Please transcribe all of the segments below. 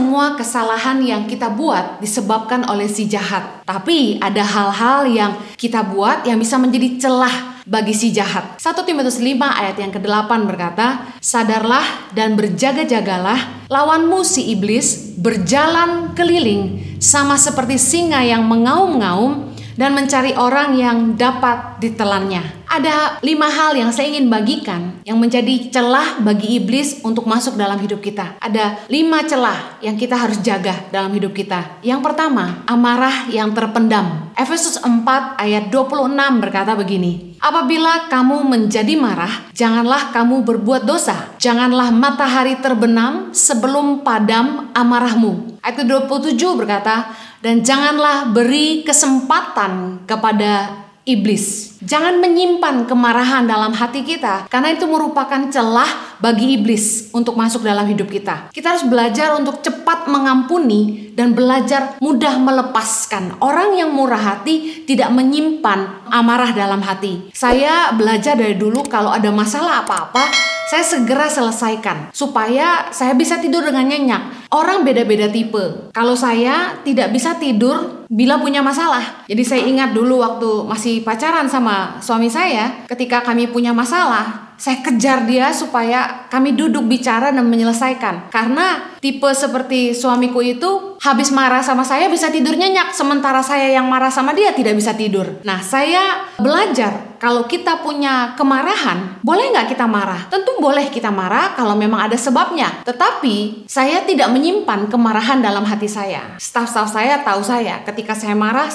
semua kesalahan yang kita buat disebabkan oleh si jahat. Tapi ada hal-hal yang kita buat yang bisa menjadi celah bagi si jahat. 1 Timotius 5 ayat yang ke-8 berkata, "Sadarlah dan berjaga-jagalah, lawanmu si iblis berjalan keliling sama seperti singa yang mengaum-ngaum dan mencari orang yang dapat ditelannya." Ada 5 hal yang saya ingin bagikan yang menjadi celah bagi iblis untuk masuk dalam hidup kita. Ada 5 celah yang kita harus jaga dalam hidup kita. Yang pertama, amarah yang terpendam. Efesus 4 ayat 26 berkata begini, "Apabila kamu menjadi marah, janganlah kamu berbuat dosa. Janganlah matahari terbenam sebelum padam amarahmu." Ayat 27 berkata, "Dan janganlah beri kesempatan kepada iblis." Jangan menyimpan kemarahan dalam hati kita, karena itu merupakan celah bagi iblis untuk masuk dalam hidup kita. Kita harus belajar untuk cepat mengampuni dan belajar mudah melepaskan. Orang yang murah hati tidak menyimpan amarah dalam hati. Saya belajar dari dulu kalau ada masalah apa-apa, saya segera selesaikan supaya saya bisa tidur dengan nyenyak. Orang beda-beda tipe. Kalau saya tidak bisa tidur bila punya masalah. Jadi saya ingat dulu waktu masih pacaran sama suami saya, ketika kami punya masalah, saya kejar dia supaya kami duduk bicara dan menyelesaikan. Karena tipe seperti suamiku itu habis marah sama saya bisa tidur nyenyak, sementara saya yang marah sama dia tidak bisa tidur. Nah, saya belajar kalau kita punya kemarahan, boleh nggak kita marah? Tentu boleh kita marah kalau memang ada sebabnya. Tetapi saya tidak menyimpan kemarahan dalam hati saya. Staf-staf saya tahu saya, ketika saya marah.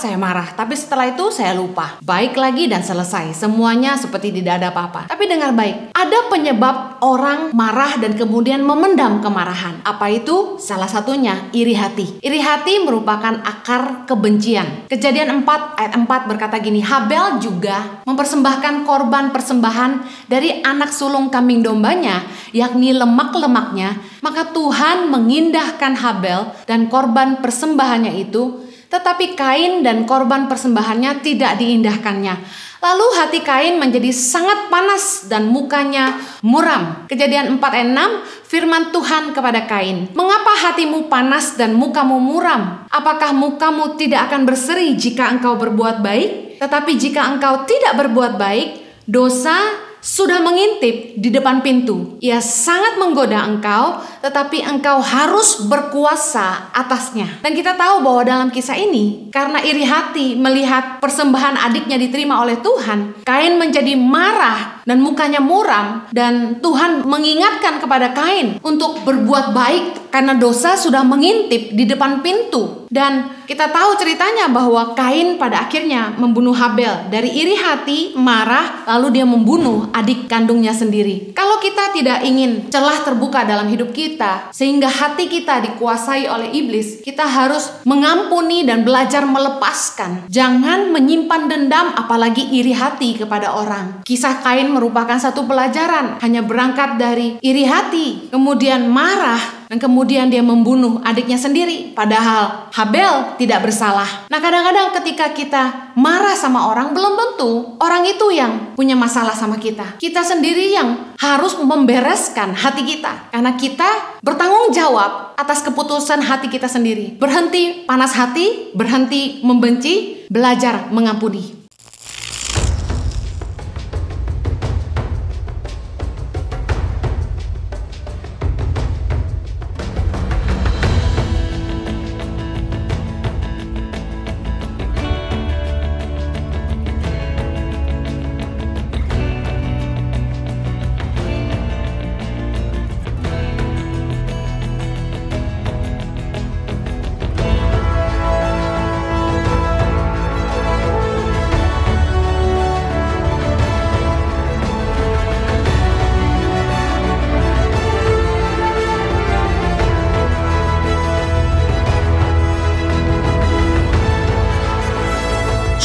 Tapi setelah itu saya lupa. Baik lagi dan selesai. Semuanya seperti tidak ada apa-apa. Tapi dengar baik, ada penyebab orang marah dan kemudian memendam kemarahan. Apa itu? Salah satunya iri hati. Iri hati merupakan akar kebencian. Kejadian 4 ayat 4 berkata gini, "Habel juga mempersembahkan korban persembahan dari anak sulung kambing dombanya, yakni lemak-lemaknya. Maka Tuhan mengindahkan Habel dan korban persembahannya itu, tetapi Kain dan korban persembahannya tidak diindahkannya. Lalu hati Kain menjadi sangat panas dan mukanya muram." Kejadian 4 ayat 6, firman Tuhan kepada Kain, "Mengapa hatimu panas dan mukamu muram? Apakah mukamu tidak akan berseri jika engkau berbuat baik? Tetapi jika engkau tidak berbuat baik, dosa sudah mengintip di depan pintu. Ia sangat menggoda engkau, tetapi engkau harus berkuasa atasnya." Dan kita tahu bahwa dalam kisah ini, karena iri hati melihat persembahan adiknya diterima oleh Tuhan, Kain menjadi marah dan mukanya muram, dan Tuhan mengingatkan kepada Kain untuk berbuat baik karena dosa sudah mengintip di depan pintu. Dan kita tahu ceritanya bahwa Kain pada akhirnya membunuh Habel. Dari iri hati, marah, lalu dia membunuh adik kandungnya sendiri. Kalau kita tidak ingin celah terbuka dalam hidup kita, sehingga hati kita dikuasai oleh iblis, kita harus mengampuni dan belajar melepaskan. Jangan menyimpan dendam, apalagi iri hati kepada orang. Kisah Kain merupakan satu pelajaran. Hanya berangkat dari iri hati, kemudian marah, dan kemudian dia membunuh adiknya sendiri. Padahal Habel tidak bersalah. Nah, kadang-kadang ketika kita marah sama orang, belum tentu orang itu yang punya masalah sama kita. Kita sendiri yang harus membereskan hati kita. Karena kita bertanggung jawab atas keputusan hati kita sendiri. Berhenti panas hati, berhenti membenci, belajar mengampuni.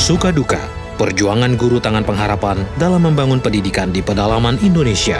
Suka duka, perjuangan guru tangan pengharapan dalam membangun pendidikan di pedalaman Indonesia.